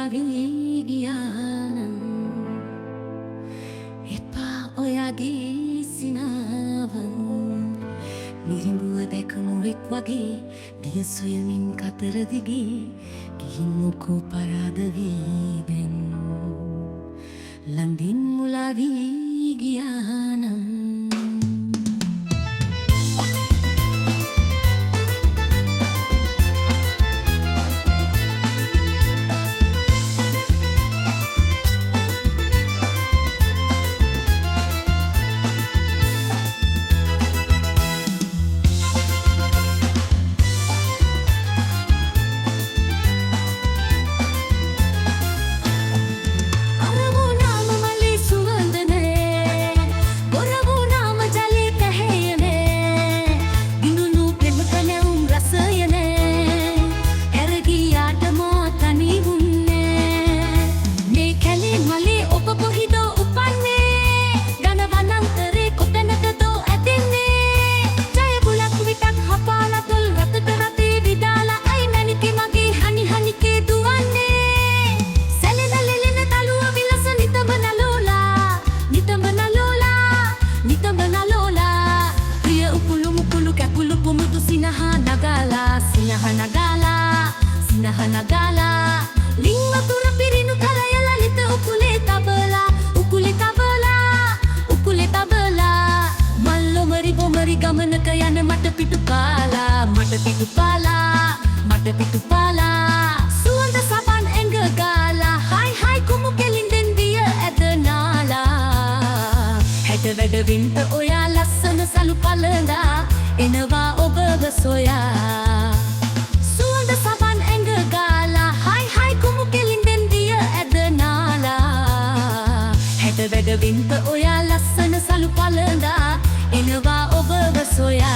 මුලාවී ගියානම් එපා ඔයාගේ සිනාවන් මිරිඹුව දැකමුවෙක් වගේ දිය සොයමින් කතර දිගේ ගිහින් මොකෝ පරාද වී දැන් ළඟින් මුලාවී ගියානම් Sinahanagala Lingma tura pirinu karayala lita ukule tabela Mallo maribo marigamana kayana mata pitu pala Suanda saban enggala Hai kumukelin dia edenala Hada wada winta oya lassana salu palenda Enawa oba basoya Wada winta oya lassana salu palenda enawa oba basoya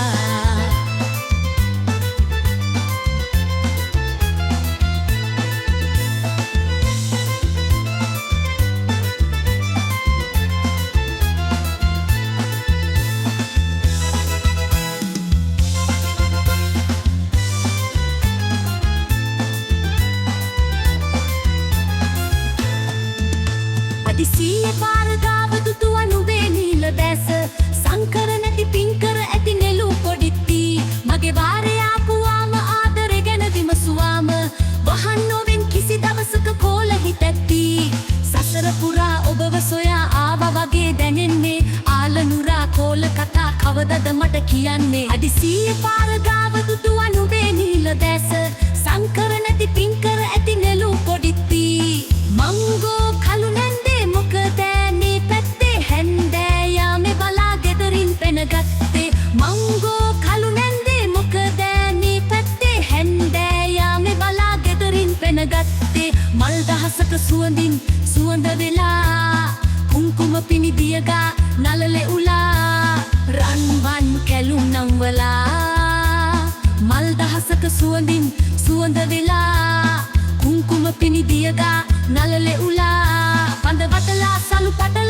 Adisiye පාරගාව දුතුවනු වේ නීල දැස සංකර නැති පින්කර ඇති නෙළු පොඩිත්ති මගේ වාරේ ආපුවාම ආදරේ ගැන විමසුවාම වහන් නොවෙන් කිසි දවසක කෝල හිතැත්ති සසර පුරා ඔබව සොයා ආවා වගේ දැනෙන්නේ ආලනුරා කෝල කතා කවදද මට කියන්නේ අදිසියේ පාරගාව දුතුවනු වේ නීල දැස සංකර නැති පින්කර ඇති නෙළු පොඩිත්ති මංගෝ කලු නැන්දේ ගත්තේ මංගෝ කලු නැන්දේ මොකද මේ පැත්තේ හැන්දෑයාමේ බලා ගෙදරින් පෙනගත්තේ මල් දහසක සුවඳින් සුවඳ වෙලා කුංකුම පිනිදියගා නලලේ උලා රන්වන් කැලුම් නංවලා මල් දහසක සුවඳින් සුවඳ වෙලා කුංකුම පිනිදියගා නලලේ උලා පඳ වටලා සලු පට